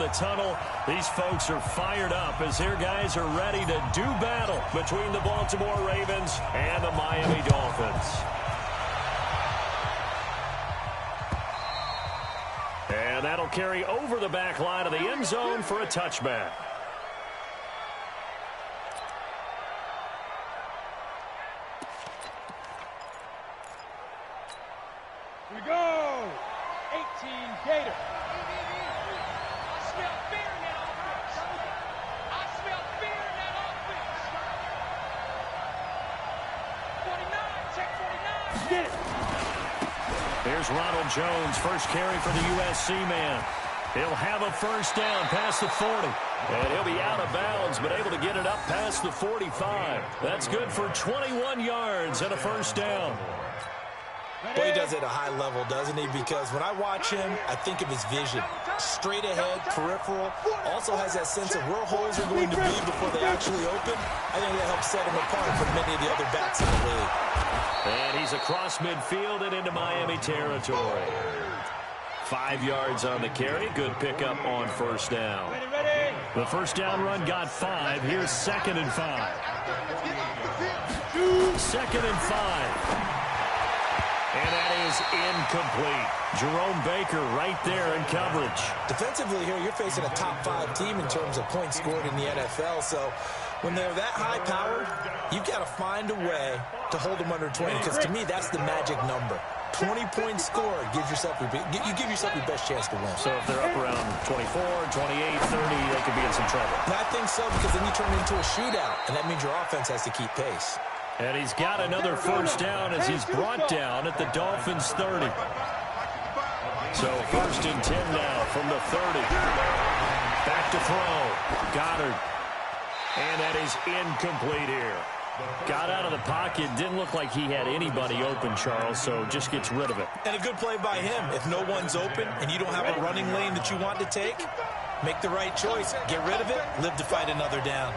the tunnel. These folks are fired up as their guys are ready to do battle between the Baltimore Ravens and the Miami Dolphins. And that'll carry over the back line of the end zone for a touchback. Here we go. 18 Gator. I smell fear in that offense. I smell fear in that offense. 49, check 49. Get it. Here's Ronald Jones, first carry for the USC man. He'll have a first down past the 40. And he'll be out of bounds, but able to get it up past the 45. That's good for 21 yards and a first down. Well, he does it at a high level, doesn't he? Because when I watch him, I think of his vision. Straight ahead, peripheral. Also has that sense of where holes are going to be before they actually open. I think that helps set him apart from many of the other backs in the league. And he's across midfield and into Miami territory. 5 yards on the carry. Good pickup on first down. The first down run got 5. Here's 2nd and 5. 2nd and 5. And that is incomplete. Jerome Baker right there in coverage. Defensively here, you're facing a top 5 team in terms of points scored in the NFL. So when they're that high-powered, you've got to find a way to hold them under 20. Because to me, that's the magic number. 20 points scored gives yourself you give yourself your best chance to win. So if they're up around 24, 28, 30, they could be in some trouble. And I think so, because then you turn it into a shootout, and that means your offense has to keep pace. And he's got another first down as he's brought down at the Dolphins' 30. So 1st and 10 now from the 30. Back to throw. Goddard. And that is incomplete here. Got out of the pocket. Didn't look like he had anybody open, Charles, so just gets rid of it. And a good play by him. If no one's open and you don't have a running lane that you want to take, make the right choice. Get rid of it. Live to fight another down.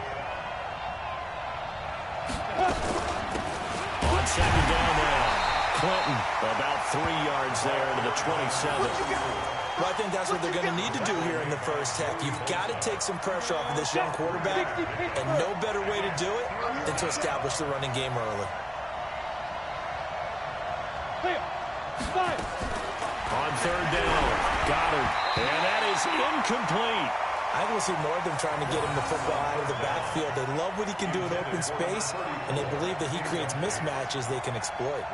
On 2nd down now, Clinton about 3 yards there into the 27. Well, I think that's what they're going to need to do here in the first half. You've got to take some pressure off of this young quarterback, and no better way to do it than to establish the running game early. On 3rd down, Goddard, and that is incomplete. I think we'll see more of them trying to get him the football out of the backfield. They love what he can do in open space, and they believe that he creates mismatches they can exploit.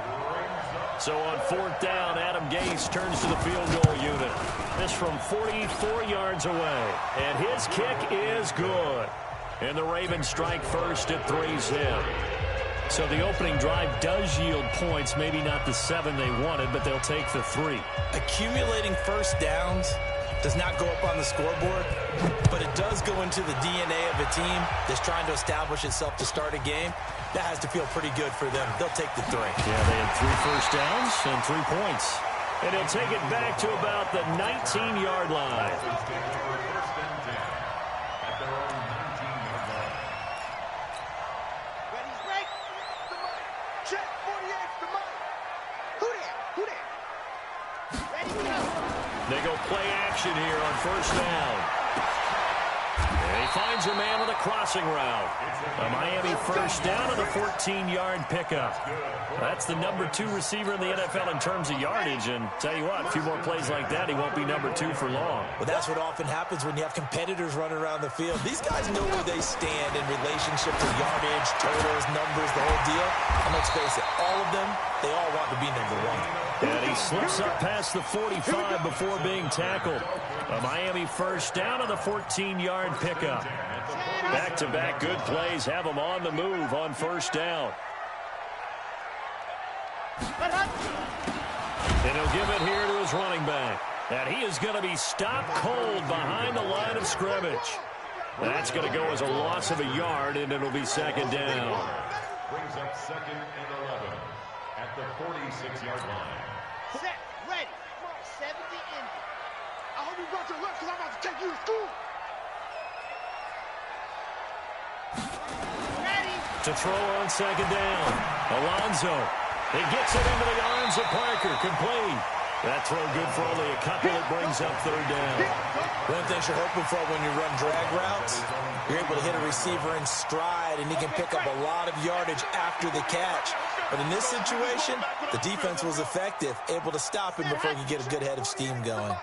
So on 4th down, Adam Gase turns to the field goal unit. This from 44 yards away, and his kick is good. And the Ravens strike first at 3-zip. So the opening drive does yield points, maybe not the 7 they wanted, but they'll take the 3. Accumulating first downs does not go up on the scoreboard, but it does go into the DNA of a team that's trying to establish itself to start a game. That has to feel pretty good for them. They'll take the 3. Yeah, they had 3 first downs and 3 points. And he'll take it back to about the 19-yard line. They go play action here on first down. And he finds a man with a crossing route. A Miami first down and a 14-yard pickup. That's the number 2 receiver in the NFL in terms of yardage. And tell you what, a few more plays like that, he won't be number 2 for long. Well, that's what often happens when you have competitors running around the field. These guys know where they stand in relationship to yardage, totals, numbers, the whole deal. And let's face it, all of them, they all want to be number 1. And he slips up past the 45 before being tackled. A Miami first down and a 14-yard pickup. Back-to-back good plays have him on the move on first down. And he'll give it here to his running back. And he is going to be stopped cold behind the line of scrimmage. That's going to go as a loss of a yard, and it'll be 2nd down. Brings up 2nd and 11 at the 46-yard line. Set, ready. Come on, 70 in. I hope you brought your lunch because I'm about to take you to school. Ready. To throw on 2nd down. Alonzo. He gets it into the arms of Parker. Complete. That throw good for only a couple. It brings up third down. One of the things you're hoping for when you run drag routes, you're able to hit a receiver in stride, and he can pick up a lot of yardage after the catch. But in this situation, the defense was effective, able to stop him before he could get a good head of steam going.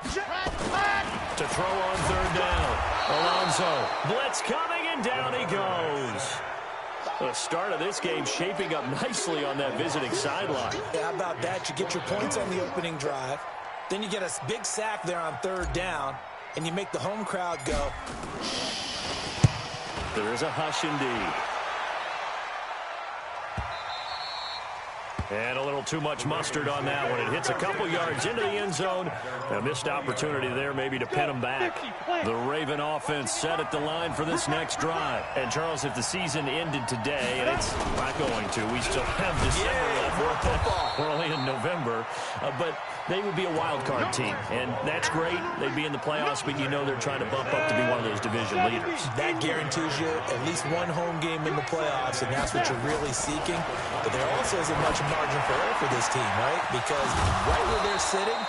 To throw on third down. Alonso. Blitz coming, and down he goes. The start of this game shaping up nicely on that visiting sideline. Yeah, how about that? You get your points on the opening drive. Then you get a big sack there on third down, and you make the home crowd go. There is a hush indeed. And a little too much mustard on that one. It hits a couple yards into the end zone. A missed opportunity there maybe to pin them back. The Raven offense set at the line for this next drive. And, Charles, if the season ended today, and it's not going to, we still have December left. We're only in November. But they would be a wild card team. And that's great. They'd be in the playoffs, but you know they're trying to bump up to be one of those division leaders. That guarantees you at least one home game in the playoffs, and that's what you're really seeking. But there also isn't much margin for error for this team, right? Because right where they're sitting,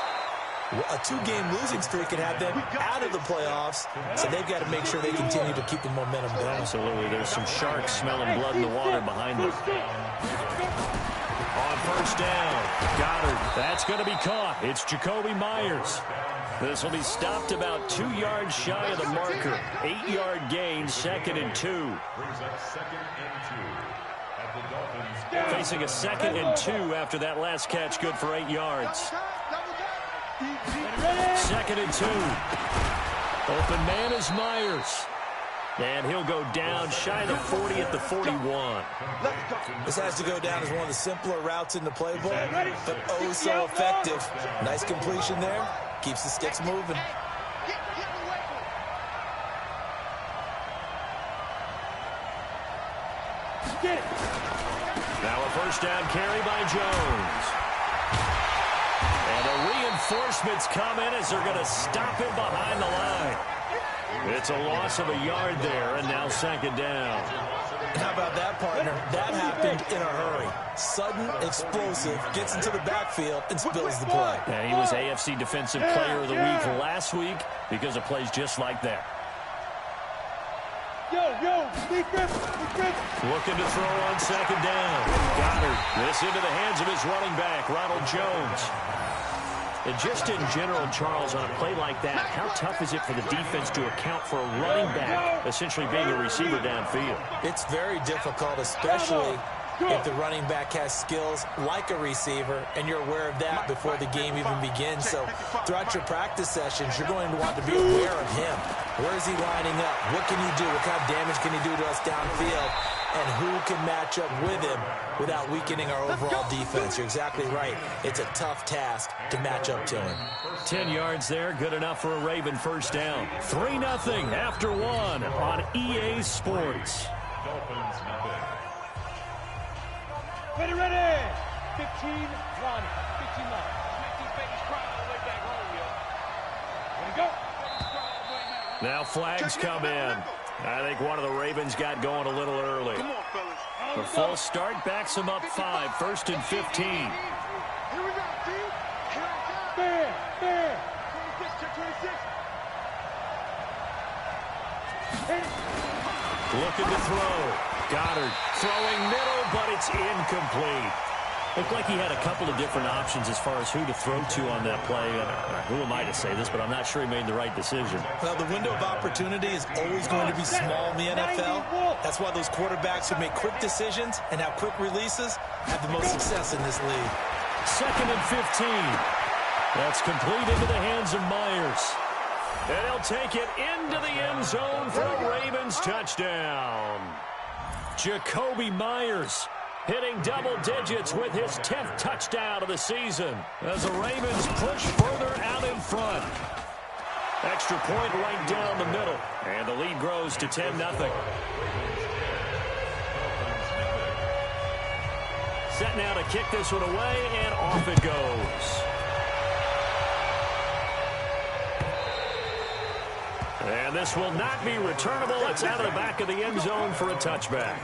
a two-game losing streak can have them out of the playoffs, so they've got to make sure they continue to keep the momentum going. Absolutely. There's some sharks smelling blood in the water behind them. On first down, Goddard. That's going to be caught. It's Jacoby Myers. This will be stopped about 2 yards shy of the marker. 8-yard gain, 2nd and 2. Facing a 2nd and 2 after that last catch, good for 8 yards. 2nd and 2. Open man is Myers. And he'll go down shy of the 40 at the 41. This has to go down as one of the simpler routes in the playbook, but oh so effective. Nice completion there. Keeps the sticks moving. Now a first down carry by Jones. And the reinforcements come in as they're going to stop him behind the line. It's a loss of a yard there, and now 2nd down. How about that, partner? That happened in a hurry. Sudden, explosive, gets into the backfield, and spills the play. And he was AFC Defensive Player of the Week last week because of plays just like that. Defense. Looking to throw on 2nd down. Goddard. This into the hands of his running back, Ronald Jones. And just in general, Charles, on a play like that, how tough is it for the defense to account for a running back essentially being a receiver downfield? It's very difficult, especially if the running back has skills like a receiver, and you're aware of that before the game even begins. So throughout your practice sessions, you're going to want to be aware of him. Where is he lining up? What can he do? What kind of damage can he do to us downfield? And who can match up with him without weakening our overall defense? You're exactly right. It's a tough task to match up to him. 10 yards there, good enough for a Raven first down. 3-0 after 1 on EA Sports. Ready. 15 line. 15 line. These babies crying all the way back home, yo. Ready, go. Now flags come in. I think one of the Ravens got going a little early. Come on, fellas. The false start backs them up 5, 1st and 15. Here we go, team. Fair. 26, check 26. Looking to throw. Goddard throwing middle, but it's incomplete. Looked like he had a couple of different options as far as who to throw to on that play. Who am I to say this, but I'm not sure he made the right decision. Well, the window of opportunity is always going to be small in the NFL. That's why those quarterbacks who make quick decisions and have quick releases have the most success in this league. 2nd and 15. That's complete into the hands of Myers. And he'll take it into the end zone for a Ravens touchdown. Jacoby Myers hitting double digits with his 10th touchdown of the season as the Ravens push further out in front. Extra point right down the middle, and the lead grows to 10-0. Set now to kick this one away, and off it goes. And this will not be returnable. It's out of the back of the end zone for a touchback.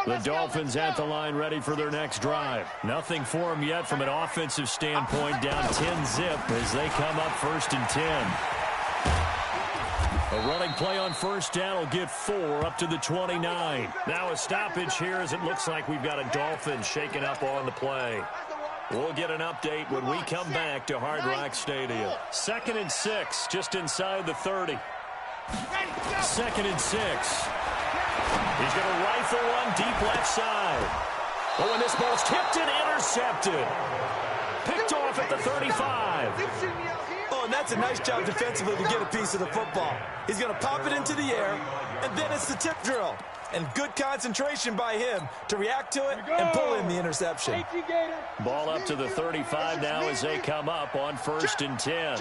The Dolphins at the line ready for their next drive. Nothing for them yet from an offensive standpoint, down 10-zip as they come up 1st and 10. A running play on 1st down will get 4 up to the 29. Now a stoppage here as it looks like we've got a Dolphin shaking up on the play. We'll get an update when we come back to Hard Rock Stadium. 2nd and 6, just inside the 30. 2nd and 6. He's going to rifle one deep left side. Oh, and this ball's tipped and intercepted. Picked off at the 35. Oh, and that's a nice job defensively to get a piece of the football. He's going to pop it into the air, and then it's the tip drill. And good concentration by him to react to it and pull in the interception. Ball up to the 35 now as they come up on 1st and 10.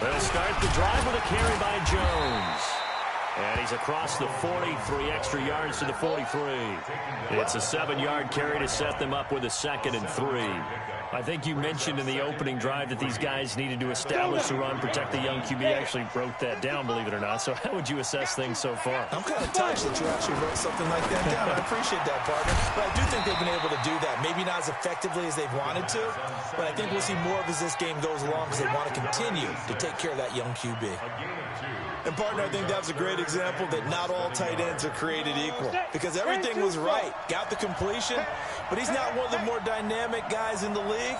They'll start the drive with a carry by Jones. And he's across the 40, 3 extra yards to the 43. It's a 7-yard carry to set them up with a 2nd and 3. I think you mentioned in the opening drive that these guys needed to establish the run, protect the young QB. Actually wrote that down, believe it or not. So how would you assess things so far? I'm kind of touched that you actually wrote something like that down. I appreciate that, partner. But I do think they've been able to do that. Maybe not as effectively as they've wanted to, but I think we'll see more of as this game goes along because they want to continue to take care of that young QB. And, partner, I think that was a great example that not all tight ends are created equal because everything was right. Got the completion, but he's not one of the more dynamic guys in the league.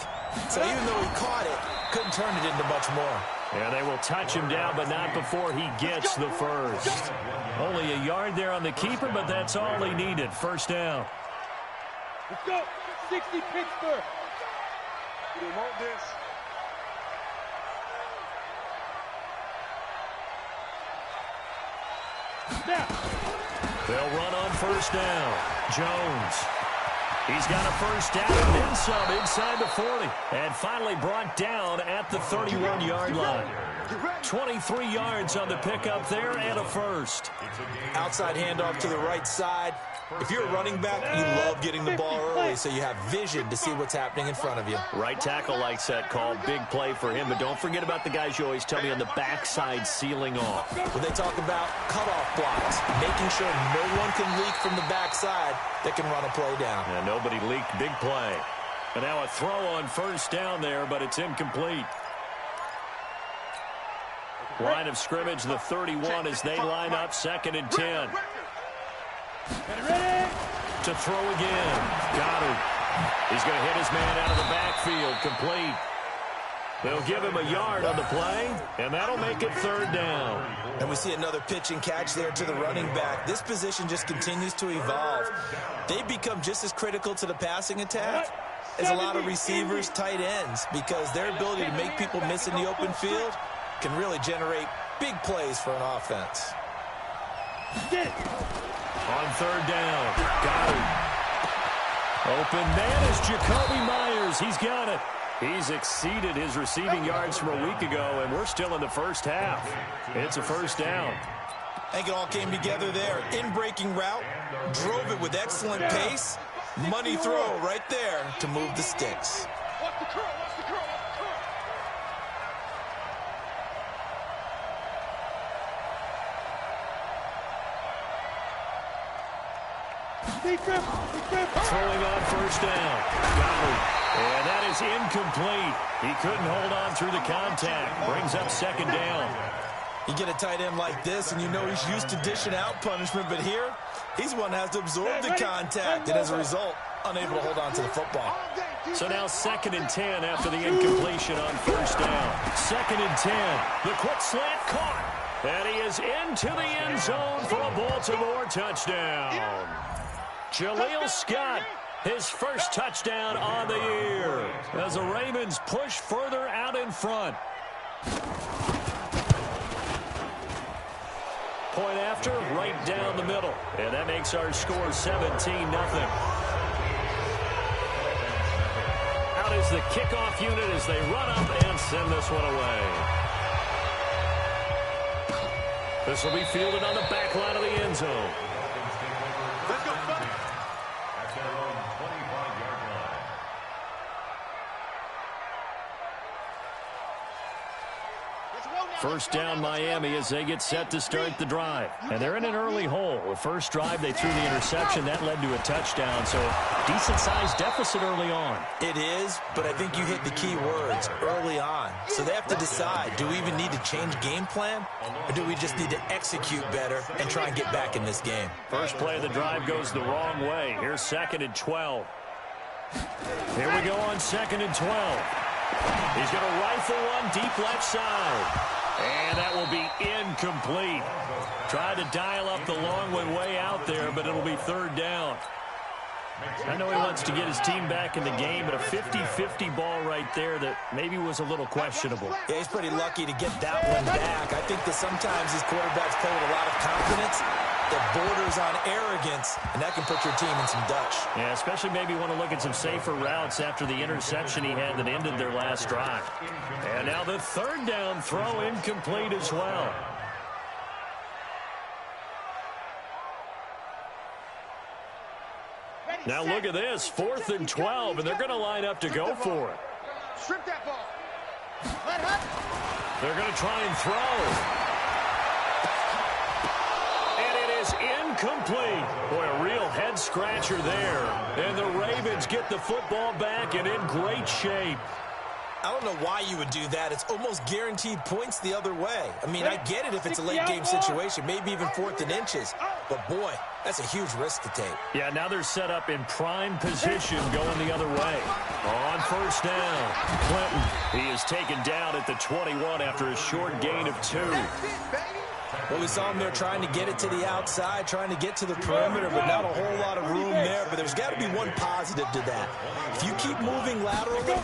So even though he caught it, couldn't turn it into much more. Yeah, they will touch him down, but not before he gets the first. Only a yard there on the keeper, but that's all he needed. 1st down. Let's go. 60 Pittsburgh. You want this? Now. They'll run on 1st down. Jones. He's got a 1st down and then some inside the 40. And finally brought down at the 31-yard line. 23 yards on the pickup there and a 1st. Outside handoff to the right side. If you're a running back, you love getting the ball early so you have vision to see what's happening in front of you. Right tackle likes that call. Big play for him. But don't forget about the guys you always tell me on the backside sealing off. When they talk about cutoff blocks, making sure no one can leak from the backside that can run a play down. And nobody leaked. Big play. And now a throw on 1st down there, but it's incomplete. Line of scrimmage, the 31 as they line up 2nd and 10. Ready? To throw again. Goddard. He's going to hit his man out of the backfield. Complete. They'll give him a yard on the play, and that'll make it 3rd down. And we see another pitch and catch there to the running back. This position just continues to evolve. They've become just as critical to the passing attack as a lot of receivers, tight ends, because their ability to make people miss in the open field can really generate big plays for an offense. Get it. On 3rd down, Goddard. Open man is Jacoby Myers. He's got it. He's exceeded his receiving yards from a week ago, and we're still in the 1st half. It's a 1st down. I think it all came together there. In-breaking route, drove it with excellent pace. Money throw right there to move the sticks. Watch the curl, watch the curl, watch the curl. Throwing on 1st down. Goddard. And that is incomplete. He couldn't hold on through the contact. Brings up 2nd down. You get a tight end like this, and you know he's used to dishing out punishment, but here, he's one that has to absorb the contact, and as a result, unable to hold on to the football. So now 2nd and 10 after the incompletion on 1st down. 2nd and 10. The quick slant caught. And he is into the end zone for a Baltimore touchdown. Jaleel Scott, his 1st touchdown on the year as the Ravens push further out in front. Point after, right down the middle. And that makes our score 17-0. Out is the kickoff unit as they run up and send this one away. This will be fielded on the back line of the end zone. Let's go. At their own 25-yard line. Let's roll First down Miami as they get set to start the drive. And they're in an early hole. The first drive they threw the interception. That led to a touchdown. So decent-sized deficit early on. It is, but I think you hit the key words, early on. So they have to decide, do we even need to change game plan? Or do we just need to execute better and try and get back in this game? First play of the drive goes the wrong way. Here's 2nd and 12. Here we go on 2nd and 12. He's going to rifle one deep left side. And that will be incomplete. Tried to dial up the long way out there, but it'll be 3rd down. I know he wants to get his team back in the game, but a 50-50 ball right there that maybe was a little questionable. Yeah, he's pretty lucky to get that one back. I think that sometimes these quarterbacks play with a lot of confidence that borders on arrogance, and that can put your team in some Dutch. Yeah, especially maybe want to look at some safer routes after the interception he had that ended their last drive. And now the 3rd down throw incomplete as well. Now look at this, 4th and 12, and they're going to line up to go for it. Strip that ball. They're going to try and throw. Incomplete. Boy, a real head-scratcher there. And the Ravens get the football back and in great shape. I don't know why you would do that. It's almost guaranteed points the other way. I mean, I get it if it's a late-game situation, maybe even 4th and inches. But, boy, that's a huge risk to take. Yeah, now they're set up in prime position going the other way. On 1st down, Clinton. He is taken down at the 21 after a short gain of 2. Well, we saw him there trying to get it to the outside, trying to get to the perimeter, but not a whole lot of room there. But there's got to be one positive to that. If you keep moving laterally,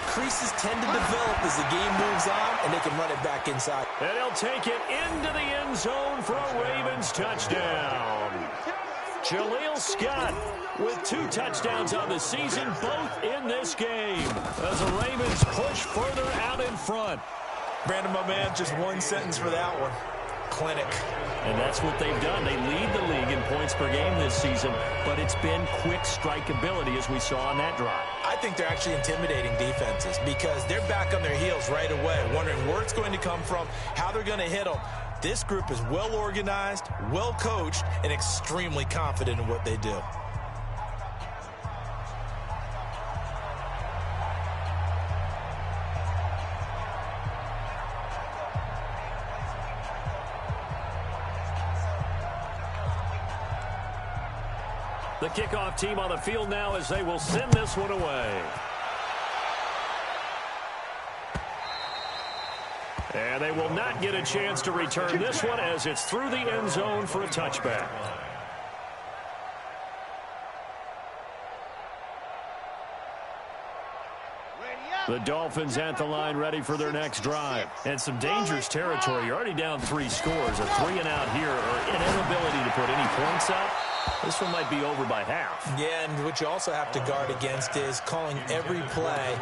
creases tend to develop as the game moves on, and they can run it back inside. And he'll take it into the end zone for a Ravens touchdown. Jaleel Scott with 2 touchdowns on the season, both in this game, as the Ravens push further out in front. Brandon, my man, just one sentence for that one. Clinic. And that's what they've done. They lead the league in points per game this season, but it's been quick strike ability as we saw on that drive. I think they're actually intimidating defenses because they're back on their heels right away, wondering where it's going to come from, how they're going to hit them. This group is well organized, well coached, and extremely confident in what they do. The kickoff team on the field now as they will send this one away. And they will not get a chance to return this one as it's through the end zone for a touchback. The Dolphins at the line ready for their next drive. And some dangerous territory. You're already down 3 scores. A 3-and-out here or an inability to put any points up. This one might be over by half. Yeah, and what you also have to guard against is calling every play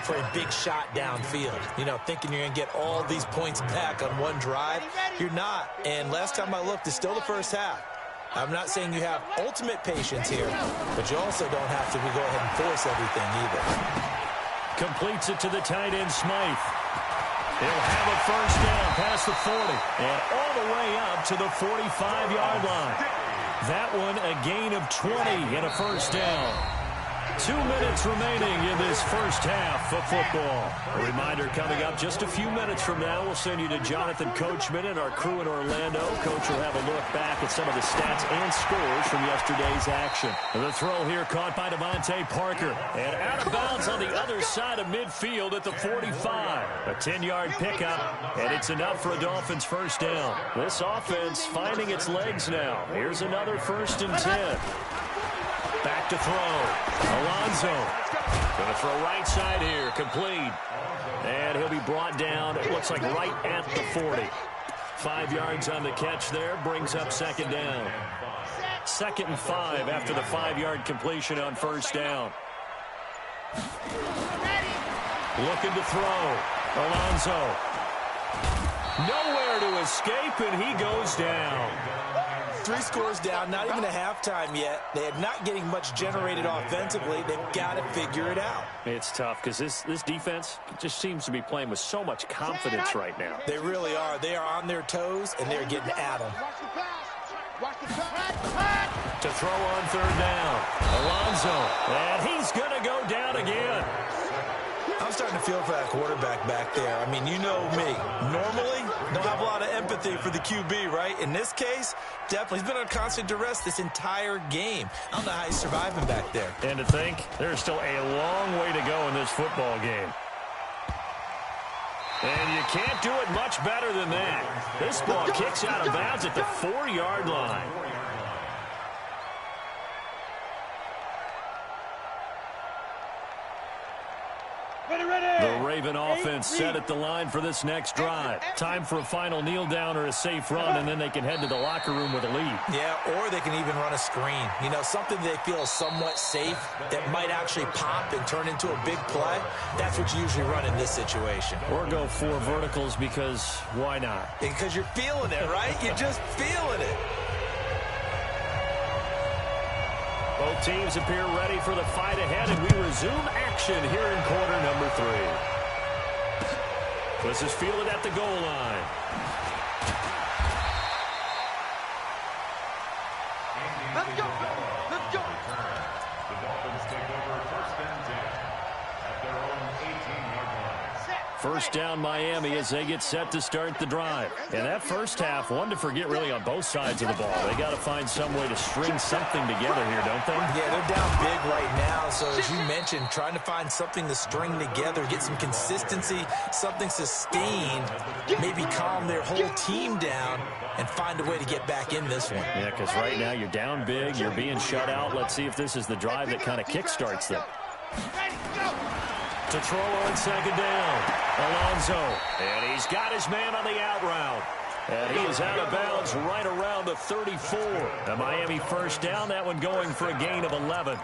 for a big shot downfield. You know, thinking you're going to get all these points back on one drive. You're not. And last time I looked, it's still the first half. I'm not saying you have ultimate patience here, but you also don't have to go ahead and force everything either. Completes it to the tight end, Smythe. He'll have a first down past the 40 and all the way up to the 45-yard line. That one a gain of 20 and a first down. 2 minutes remaining in this first half of football. A reminder coming up just a few minutes from now. We'll send you to Jonathan Coachman and our crew in Orlando. Coach will have a look back at some of the stats and scores from yesterday's action. The throw here caught by Devontae Parker. And out of bounds on the other side of midfield at the 45. A 10-yard pickup, and it's enough for a Dolphins first down. This offense finding its legs now. Here's another 1st and 10. Back to throw. Alonso. Going to throw right side here. Complete. And he'll be brought down, it looks like right at the 40. 5 yards on the catch there. Brings up 2nd down. 2nd and 5 after the 5-yard completion on first down. Looking to throw. Alonso. Nowhere to escape, and he goes down. 3 scores down, not even a halftime yet. They're not getting much generated offensively. They've got to figure it out. It's tough because this defense just seems to be playing with so much confidence right now. They really are. They are on their toes, and they're getting at them. To throw on 3rd down. Alonso, and he's going to go down again. I'm starting to feel for that quarterback back there. I mean, you know me. Normally, don't have a lot of empathy for the QB, right? In this case, definitely. He's been under constant duress this entire game. I don't know how he's surviving back there. And to think, there's still a long way to go in this football game. And you can't do it much better than that. This ball kicks out of bounds at the 4-yard line. The Raven offense set at the line for this next drive. Time for a final kneel down or a safe run, and then they can head to the locker room with a lead. Yeah, or they can even run a screen. You know, something they feel is somewhat safe that might actually pop and turn into a big play. That's what you usually run in this situation. Or go 4 verticals because why not? Because you're feeling it, right? You're just feeling it. Both teams appear ready for the fight ahead, and we resume action here in quarter number 3. This is fielded at the goal line. Let's go. Let's go. The Dolphins take over 1st and 10 at their own 18-yard line. First down Miami as they get set to start the drive. And that first half, one to forget really on both sides of the ball. They got to find some way to string something together here, don't they? Yeah, they're down big right now. So as you mentioned, trying to find something to string together, get some consistency, something sustained, maybe calm their whole team down and find a way to get back in this one. Yeah, because right now you're down big, you're being shut out. Let's see if this is the drive that kind of kickstarts them. To throw on 2nd down, Alonso, and he's got his man on the out route. And he is out of bounds right around the 34. The Miami first down, that one going for a gain of 11.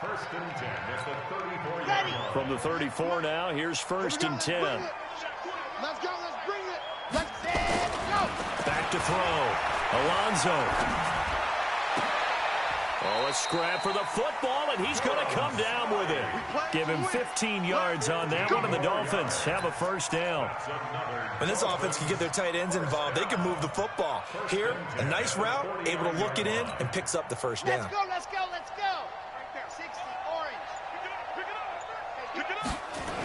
1st and 10 at the 34-yard line. From the 34 now, here's 1st and 10. Let's go. Let's bring it. Let's go. Back to throw. Alonso. Oh, a scrap for the football, and he's going to come down with it. Give him 15 yards on that one, and the Dolphins have a first down. When this offense can get their tight ends involved, they can move the football. Here, a nice route, able to look it in, and picks up the first down. Let's go. Let's go. Let's go. Right there. 60, orange. Pick it up. Pick it up.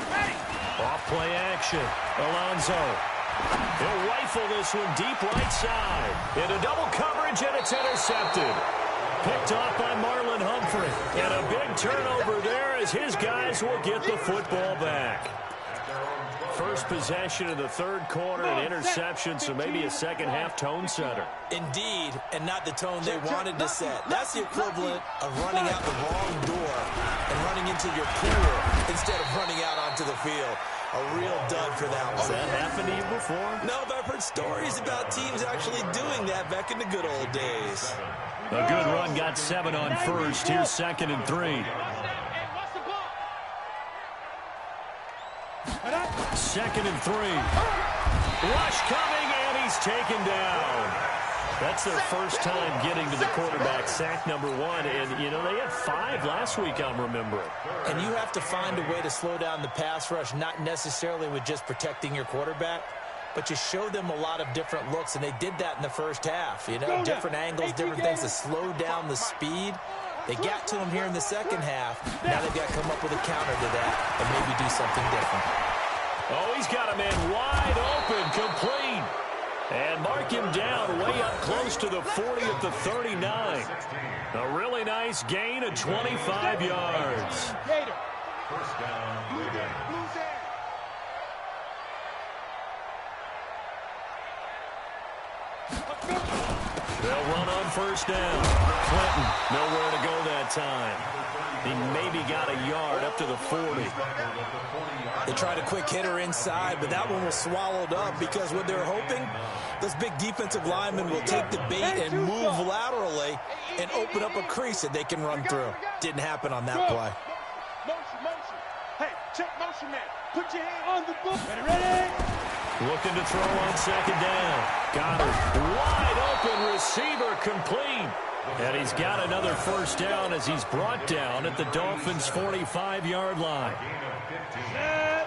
Ready. Off play action. Alonso. He'll rifle this one deep right side. Into double coverage, and it's intercepted. Picked off by Marlon Humphrey. And a big turnover there as his guys will get the football back. First possession of the 3rd quarter, an interception, so maybe a second-half tone setter. Indeed, and not the tone they wanted to set. That's the equivalent of running out the wrong door and running into your pool instead of running out onto the field. A real dud for that one. Has that happened to you before? No, but I've heard stories about teams actually doing that back in the good old days. A good run, got 7 on first. Here's 2nd and 3. 2nd and 3. Rush coming, and he's taken down. That's their first time getting to the quarterback, sack number 1. And, you know, they had 5 last week, I'm remembering. And you have to find a way to slow down the pass rush, not necessarily with just protecting your quarterback, but you show them a lot of different looks, and they did that in the first half. You know, different angles, different things to slow down the speed. They got to him here in the second half. Now they've got to come up with a counter to that and maybe do something different. Oh, he's got a man wide open, complete. And mark him down way up close to the 40 at the 39. A really nice gain of 25 yards. First down, Raven. They'll run on first down. Clinton, nowhere to go that time. He maybe got a yard up to the 40. They tried a quick hitter inside, but that one was swallowed up because what they're hoping, those big defensive linemen will take the bait and move laterally and open up a crease that they can run through. Didn't happen on that play. Motion. Hey, check motion, man. Put your hand on the book. Ready? Looking to throw on second down. Goddard, wide open receiver, complete. And he's got another first down as he's brought down at the Dolphins' 45-yard line.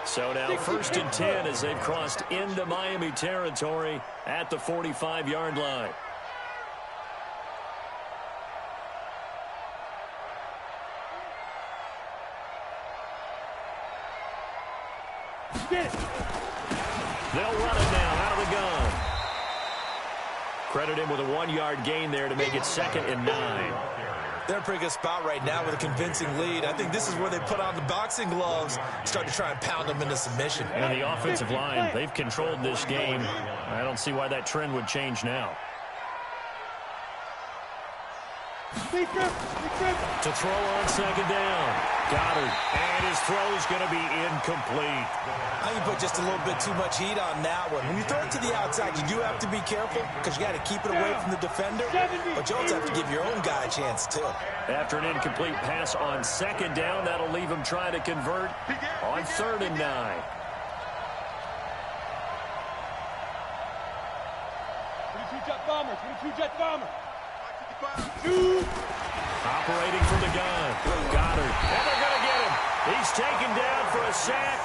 So now 1st and 10 as they've crossed into Miami territory at the 45-yard line. Get it. They'll run it now out of the gun. Credit him with a 1-yard gain there to make it 2nd and 9. They're in a pretty good spot right now with a convincing lead. I think this is where they put on the boxing gloves, start to try and pound them into submission. And the offensive line, they've controlled this game. I don't see why that trend would change now. To throw on second down. Goddard, and his throw's going to be incomplete. I think you put just a little bit too much heat on that one. When you throw it to the outside, you do have to be careful because you got to keep it away from the defender, but you also have to give your own guy a chance too. After an incomplete pass on second down, that'll leave him trying to convert on 3rd and 9. 22-jet bomber, 22-jet bomber. Operating from the gun. Goddard. And they're going to get him. He's taken down for a sack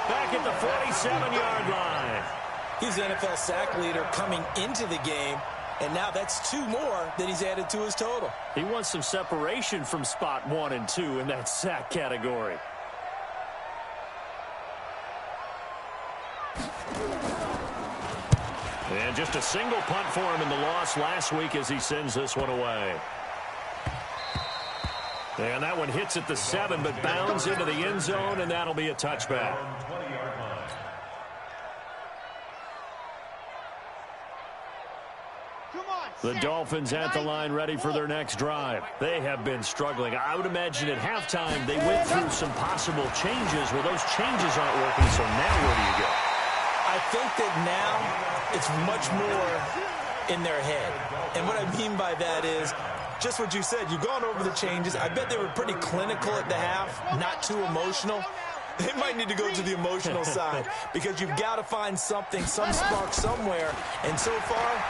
back at the 47-yard line. He's the NFL sack leader coming into the game, and now that's 2 more that he's added to his total. He wants some separation from spot 1 and 2 in that sack category. And just a single punt for him in the loss last week as he sends this one away. And that one hits at the 7, but bounds into the end zone, and that'll be a touchback. The Dolphins at the line ready for their next drive. They have been struggling. I would imagine at halftime they went through some possible changes. Well, those changes aren't working, so now where do you go? I think that now it's much more in their head. And what I mean by that is just what you said. You've gone over the changes. I bet they were pretty clinical at the half, not too emotional. They might need to go to the emotional side because you've got to find something, some spark somewhere. And so far,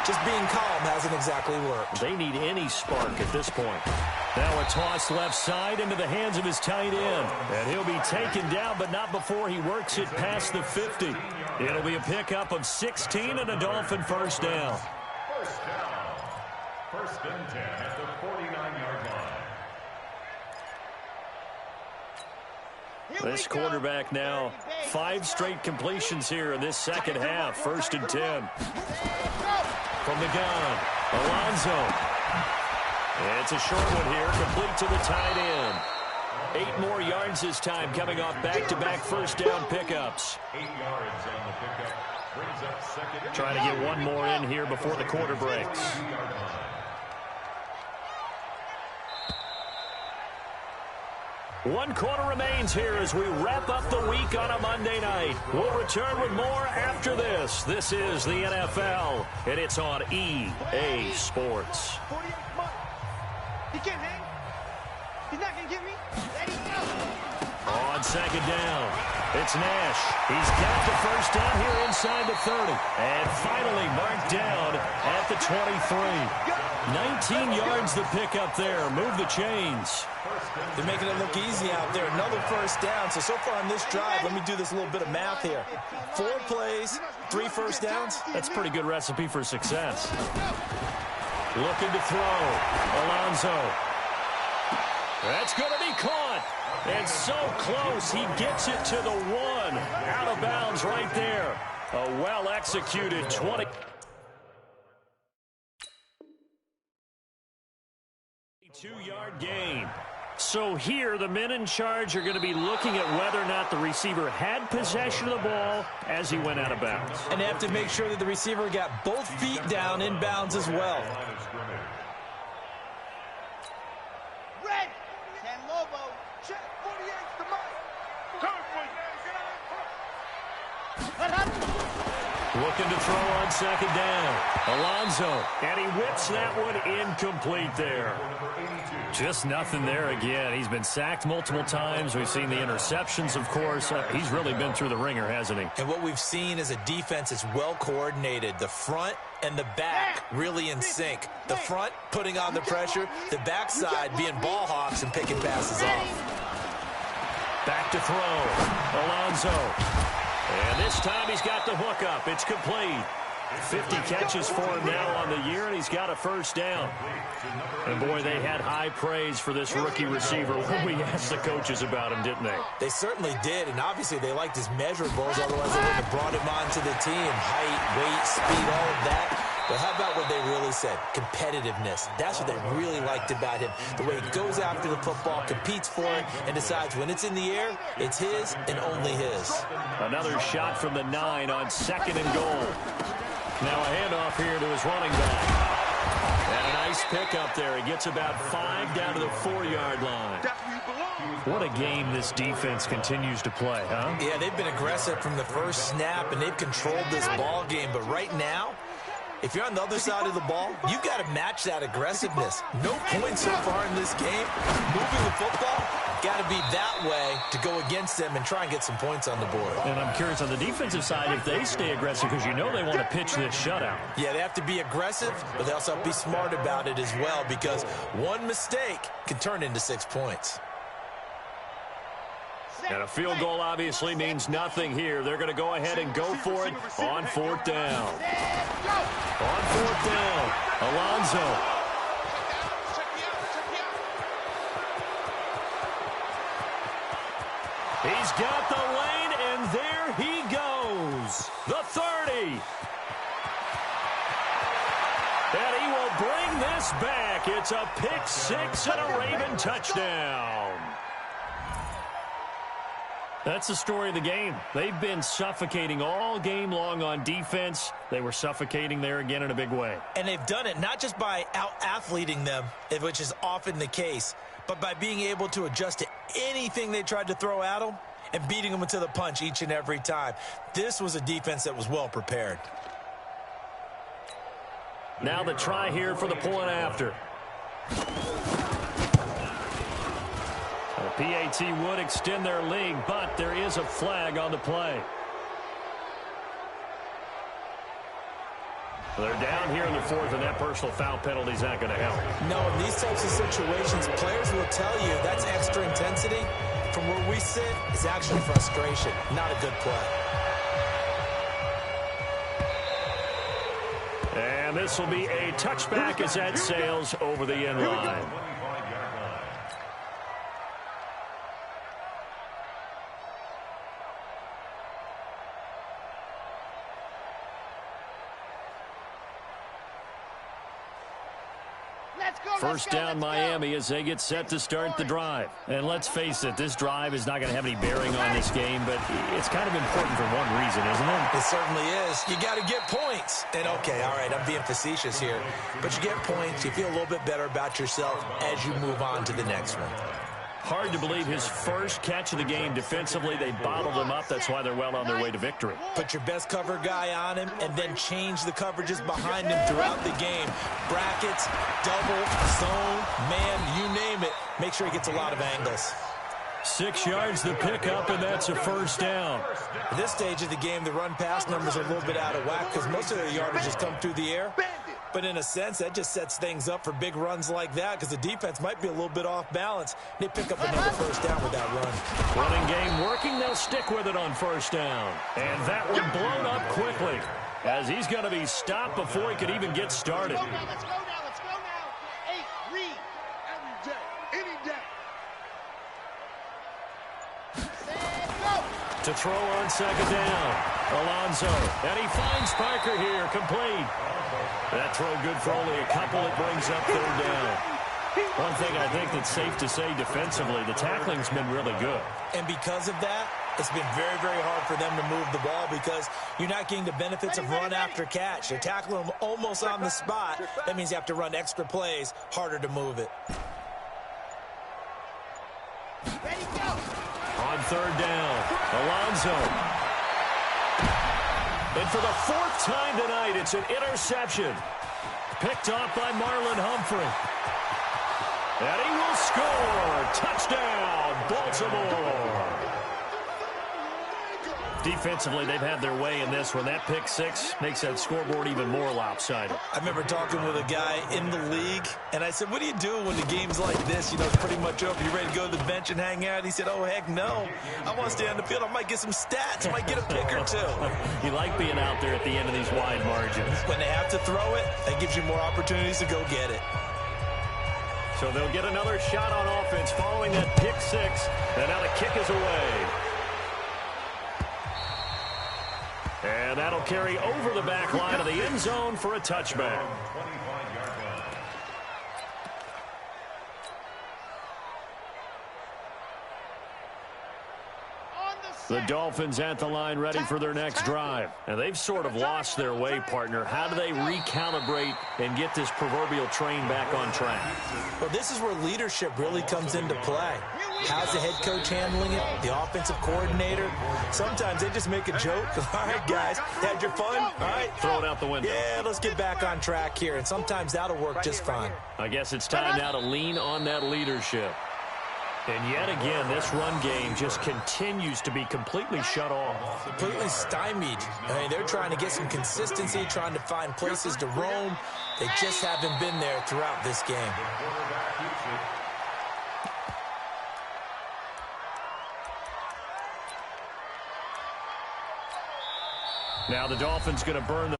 just being calm hasn't exactly worked. They need any spark at this point. Now a toss left side into the hands of his tight end. And he'll be taken down, but not before he works it past the 50. It'll be a pickup of 16 and a Dolphin first down. First down. 1st and 10 at the 49-yard line. This quarterback now 5 straight completions here in this second half. 1st and 10. From the gun, Alonso. It's a short one here, complete to the tight end. 8 more yards this time coming off back-to-back first down pickups. 8 yards on the pickup. Brings up 2nd. Trying to get one more in here before the quarter breaks. 1 quarter remains here as we wrap up the week on a Monday night. We'll return with more after this. This is the NFL, and it's on EA Sports. 48 months. He can't hang. He's not going to get me. Let him go. On second down, it's Nash. He's got the first down here inside the 30. And finally marked down at the 23. 19 yards the pickup there. Move the chains. They're making it look easy out there. Another first down. So far on this drive, let me do this little bit of math here. 4 plays, 3 first downs. That's a pretty good recipe for success. Looking to throw. Alonso. That's going to be caught. And so close, he gets it to the 1. Out of bounds right there. A well-executed 20. 2-yard gain. So here, the men in charge are going to be looking at whether or not the receiver had possession of the ball as he went out of bounds. And they have to make sure that the receiver got both feet down in bounds as well. Red. San Lobo. Check. 48's the mic. Come for you. Looking to throw on second down. Alonso, and he whips that one incomplete there. Just nothing there again. He's been sacked multiple times. We've seen the interceptions, of course. He's really been through the ringer, hasn't he? And what we've seen is a defense that's well coordinated. The front and the back really in sync. The front putting on the pressure, the backside being ball hawks and picking passes off. Back to throw. Alonso. And this time he's got the hook up. It's complete. 50 catches for him now on the year, and he's got a first down. And, boy, they had high praise for this rookie receiver when we asked the coaches about him, didn't they? They certainly did, and obviously they liked his measurables. Otherwise, they wouldn't have brought him onto the team. Height, weight, speed, all of that. But how about what they really said? Competitiveness. That's what they really liked about him. The way he goes after the football, competes for it, and decides when it's in the air, it's his and only his. Another shot from the 9 on second and goal. Now a handoff here to his running back. And a nice pickup there. He gets about 5 down to the 4-yard line. What a game this defense continues to play, huh? Yeah, they've been aggressive from the first snap, and they've controlled this ball game. But right now, if you're on the other side of the ball, you've got to match that aggressiveness. No points so far in this game. Moving the football, got to be that way to go against them and try and get some points on the board. And I'm curious on the defensive side if they stay aggressive, because you know they want to pitch this shutout. Yeah, they have to be aggressive, but they also have to be smart about it as well, because one mistake can turn into 6 points. And a field goal obviously means nothing here. They're going to go ahead and go for it on 4th down. On 4th down, Alonso. He's got the lane, and there he goes. The 30. And he will bring this back. It's a pick 6 and a Raven touchdown. That's the story of the game. They've been suffocating all game long on defense. They were suffocating there again in a big way. And they've done it not just by out-athleting them, which is often the case, but by being able to adjust to anything they tried to throw at them and beating them to the punch each and every time. This was a defense that was well prepared. Now the try here for the point after. The PAT would extend their lead, but there is a flag on the play. They're down here in the 4th, and that personal foul penalty is not going to help. No, in these types of situations, players will tell you that's extra intensity. From where we sit, it's actually frustration, not a good play. And this will be a touchback as that sails over the end line. First down Miami as they get set to start the drive. And let's face it, this drive is not going to have any bearing on this game, but it's kind of important for one reason, isn't it? It certainly is. You got to get points. And, okay, all right, I'm being facetious here. But you get points, you feel a little bit better about yourself as you move on to the next one. Hard to believe his first catch of the game defensively. They bottled him up. That's why they're well on their way to victory. Put your best cover guy on him and then change the coverages behind him throughout the game. Brackets, double, zone, man, you name it. Make sure he gets a lot of angles. 6 yards the pickup, and that's a first down. At this stage of the game, the run-pass numbers are a little bit out of whack because most of their yardage has come through the air. But in a sense, that just sets things up for big runs like that because the defense might be a little bit off balance. They pick up another first down with that run. Running game working. They'll stick with it on first down. And that one blown up quickly as he's going to be stopped before he could even get started. Let's go now, let's go now. 8, read. Every day, any day. Set, go. To throw on second down. Alonso. And he finds Parker here, complete. That throw good for only a couple. It brings up 3rd down. One thing I think that's safe to say defensively, the tackling's been really good. And because of that, it's been very, very hard for them to move the ball because you're not getting the benefits of run after catch. You're tackling them almost on the spot. That means you have to run extra plays, harder to move it. Ready, go. On 3rd down, Alonso. And for the 4th time tonight, it's an interception. Picked off by Marlon Humphrey. And he will score. Touchdown, Baltimore. Defensively, they've had their way in this one. That pick six makes that scoreboard even more lopsided. I remember talking with a guy in the league, and I said, what do you do when the game's like this? You know, it's pretty much over. You ready to go to the bench and hang out? He said, oh, heck no. I want to stay on the field. I might get some stats. I might get a pick or two. You like being out there at the end of these wide margins. When they have to throw it, that gives you more opportunities to go get it. So they'll get another shot on offense following that pick six. And now the kick is away. And that'll carry over the back line of the end zone for a touchback. The Dolphins at the line ready for their next drive. And they've sort of lost their way, partner. How do they recalibrate and get this proverbial train back on track? Well, this is where leadership really comes into play. How's the head coach handling it? The offensive coordinator? Sometimes they just make a joke. All right, guys, had your fun? All right. Throw it out the window. Yeah, let's get back on track here. And sometimes that'll work just fine. I guess it's time now to lean on that leadership. And yet again, this run game just continues to be completely shut off. Completely stymied. I mean, they're trying to get some consistency, trying to find places to roam. They just haven't been there throughout this game. Now the Dolphins going to burn the